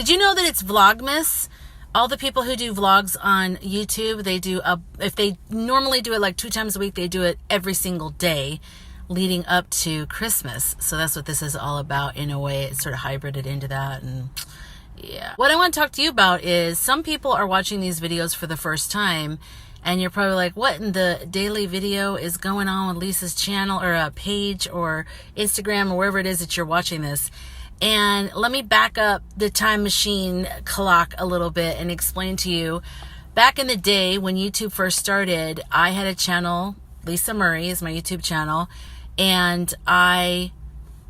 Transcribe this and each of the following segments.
Did you know that it's VLOGMAS? All the people who do vlogs on YouTube, they do if they normally do it like 2 times a week, they do it every single day leading up to Christmas. So that's what this is all about in a way. It's sort of hybrided into that. And yeah, what I want to talk to you about is some people are watching these videos for the first time, and you're probably like, what in the daily video is going on with Lisa's channel or a page or Instagram or wherever it is that you're watching this? And let me back up the time machine clock a little bit and explain to you. Back in the day when YouTube first started, I had a channel, Lisa Murray is my YouTube channel, and I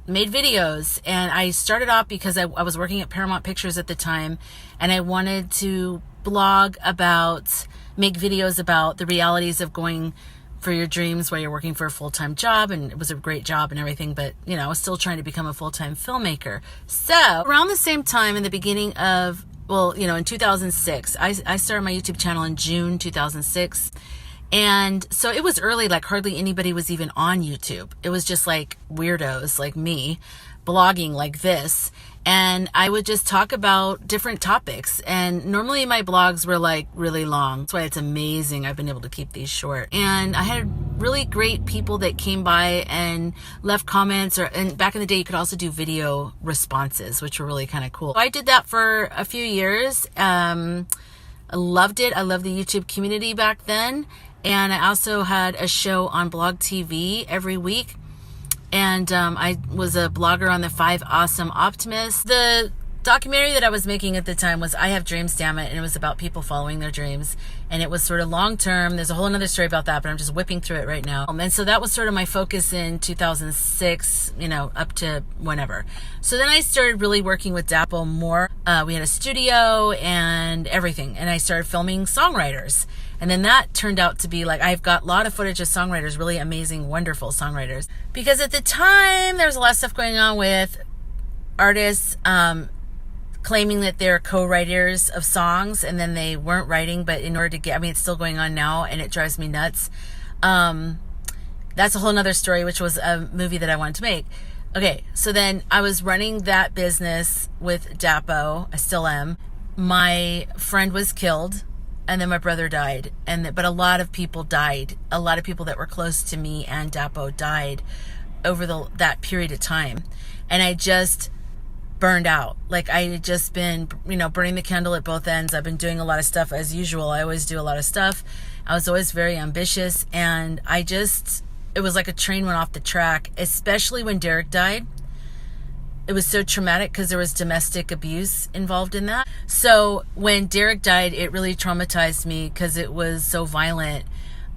made videos. And I started off because I was working at Paramount Pictures at the time, and I wanted to blog about, make videos about the realities of going for your dreams while you're working for a full-time job. And it was a great job and everything, but you know, I was still trying to become a full-time filmmaker. So around the same time, in the beginning of, well, you know, in 2006, I started my YouTube channel in June 2006. And so it was early, like hardly anybody was even on YouTube. It was just like weirdos like me blogging like this. And I would just talk about different topics. And normally my blogs were like really long. That's why it's amazing I've been able to keep these short. And I had really great people that came by and left comments, and back in the day you could also do video responses, which were really kind of cool. I did that for a few years. I loved it. I loved the YouTube community back then. And I also had a show on Blog TV every week. And I was a blogger on the 5 Awesome Optimists. The documentary that I was making at the time was I Have Dreams, Damn It, and it was about people following their dreams. And it was sort of long-term. There's a whole other story about that, but I'm just whipping through it right now. And so that was sort of my focus in 2006, you know, up to whenever. So then I started really working with Dappo more. We had a studio and everything, and I started filming songwriters. And then that turned out to be like, I've got a lot of footage of songwriters, really amazing, wonderful songwriters. Because at the time, there was a lot of stuff going on with artists claiming that they're co-writers of songs, and then they weren't writing, but in order to get, I mean, it's still going on now, and it drives me nuts. That's a whole nother story, which was a movie that I wanted to make. Okay, so then I was running that business with Dappo. I still am. My friend was killed. And then my brother died, but a lot of people died. A lot of people that were close to me and Dappo died over that period of time. And I just burned out. Like I had just been, you know, burning the candle at both ends. I've been doing a lot of stuff as usual. I always do a lot of stuff. I was always very ambitious, and it was like a train went off the track, especially when Derek died. It was so traumatic because there was domestic abuse involved in that. So when Derek died, it really traumatized me because it was so violent.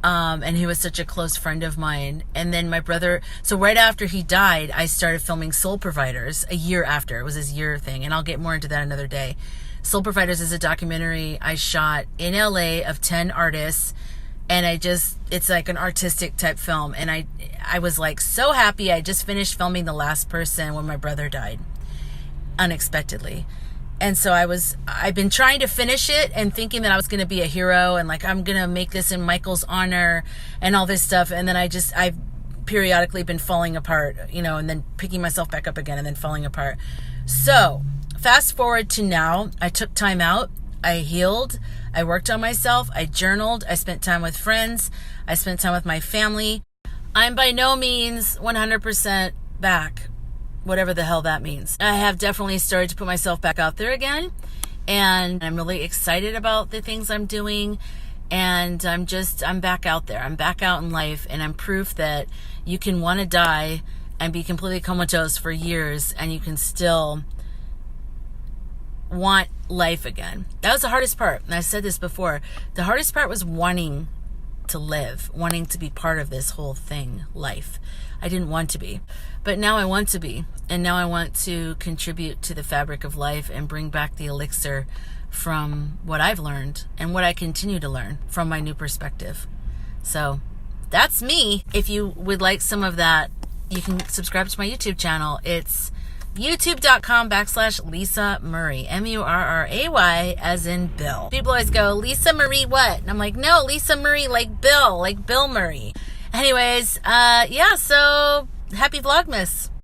And he was such a close friend of mine. And then my brother, so right after he died, I started filming Soul Providers a year after. It was his year thing. And I'll get more into that another day. Soul Providers is a documentary I shot in LA of 10 artists. And it's like an artistic type film. And I was like so happy. I just finished filming the last person when my brother died unexpectedly. And so I've been trying to finish it and thinking that I was going to be a hero and like, I'm going to make this in Michael's honor and all this stuff. And then I've periodically been falling apart, you know, and then picking myself back up again and then falling apart. So fast forward to now, I took time out. I healed. I worked on myself. I journaled. I spent time with friends. I spent time with my family. I'm by no means 100% back, whatever the hell that means. I have definitely started to put myself back out there again. And I'm really excited about the things I'm doing. And I'm back out there. I'm back out in life. And I'm proof that you can want to die and be completely comatose for years, and you can still want life again. That was the hardest part. And I said this before. The hardest part was wanting to live, wanting to be part of this whole thing, life. I didn't want to be, but now I want to be. And now I want to contribute to the fabric of life and bring back the elixir from what I've learned and what I continue to learn from my new perspective. So that's me. If you would like some of that, you can subscribe to my YouTube channel. It's youtube.com/Lisa Murray, Murray, as in Bill. People always go, Lisa Marie what? And I'm like, no, Lisa Murray like Bill Murray. Anyways, yeah, so happy Vlogmas.